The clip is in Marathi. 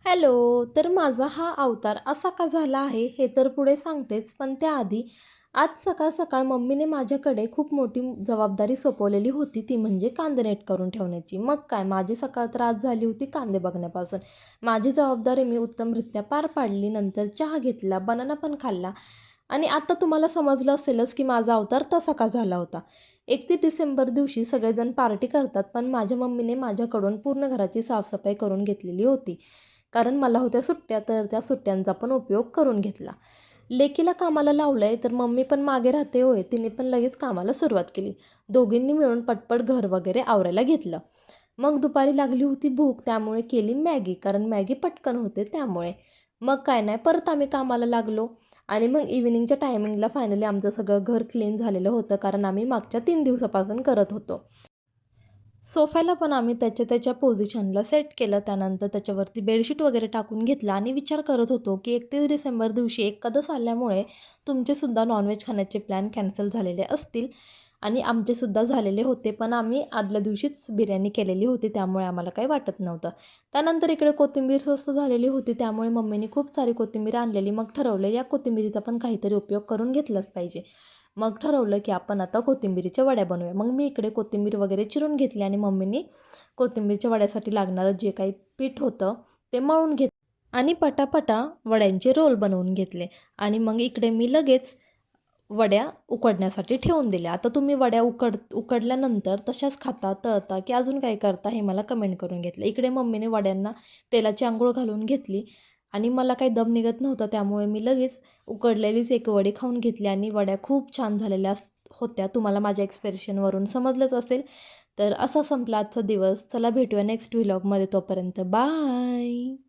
हॅलो. तर माझा हा अवतार असा का झाला आहे हे तर पुढे सांगतेच, पण त्याआधी आज सकाळ सकाळ मम्मीने माझ्याकडे खूप मोठी जबाबदारी सोपवलेली होती, ती म्हणजे कांदे नीट करून ठेवण्याची. मग काय, माझी सकाळ तर आज झाली होती कांदे बघण्यापासून. माझी जबाबदारी मी उत्तमरित्या पार पाडली. नंतर चहा घेतला, बनाना पण खाल्ला आणि आता तुम्हाला समजलं असेलच की माझा अवतार तसा का झाला होता. 31 डिसेंबर दिवशी सगळेजण पार्टी करतात, पण माझ्या मम्मीने माझ्याकडून पूर्ण घराची साफसफाई करून घेतलेली होती. कारण मला होत्या सुट्ट्या, तर त्या सुट्ट्यांचा पण उपयोग करून घेतला. लेकीला कामाला लावलंय तर मम्मी पण मागे राहते होय, तिने पण लगेच कामाला सुरुवात केली. दोघींनी मिळून पटपट घर वगैरे आवरायला घेतलं. मग दुपारी लागली होती भूक, त्यामुळे केली मॅगी, कारण मॅगी पटकन होते त्यामुळे. मग काय नाही, परत आम्ही कामाला लागलो आणि मग इव्हिनिंगच्या टायमिंगला फायनली आमचं सगळं घर क्लीन झालेलं होतं, कारण आम्ही मागच्या 3 दिवसापासून करत होतो. सोफ्याला पण आम्ही त्याच्या त्याच्या पोझिशनला सेट केलं. त्यानंतर त्याच्यावरती बेडशीट वगैरे टाकून घेतला आणि विचार करत होतो की 31 डिसेंबर दिवशी एकादश आल्यामुळे तुमचेसुद्धा नॉनव्हेज खाण्याचे प्लॅन कॅन्सल झालेले असतील आणि आमचेसुद्धा झालेले होते. पण आम्ही आदल्या दिवशीच बिर्याणी केलेली होती, त्यामुळे आम्हाला काही वाटत नव्हतं. त्यानंतर इकडे कोथिंबीर स्वस्त झालेली होती, त्यामुळे मम्मीने खूप सारी कोथिंबीर आणलेली. मग ठरवलं या कोथिंबीरीचा पण काहीतरी उपयोग करून घेतलाच पाहिजे. मग ठरवलं की आपण आता कोथिंबीरीच्या वड्या बनवूया. मग मी इकडे कोथिंबीर वगैरे चिरून घेतली आणि मम्मीनी कोथिंबीरच्या वड्यासाठी लागणारं जे काही पीठ होतं ते मळून घेतलं आणि पटापटा वड्यांचे रोल बनवून घेतले. आणि मग इकडे मी लगेच वड्या उकडण्यासाठी ठेवून दिल्या. आता तुम्ही वड्या उकडल्यानंतर तशाच खाता, तळता की अजून काय करता हे मला कमेंट करून घेतलं. इकडे मम्मीने वड्यांना तेलाची आंघोळ घालून घेतली आणि मला काही दम निघत नव्हता, त्यामुळे मी लगेच उकडलेलीच एक वडी खाऊन घेतली आणि वड्या खूप छान झालेल्या होत्या. तुम्हाला माझ्या एक्सप्रेशनवरून समजलंच असेल. तर असा संपला आजचा दिवस. चला भेटूया नेक्स्ट व्लॉगमध्ये. तोपर्यंत बाय.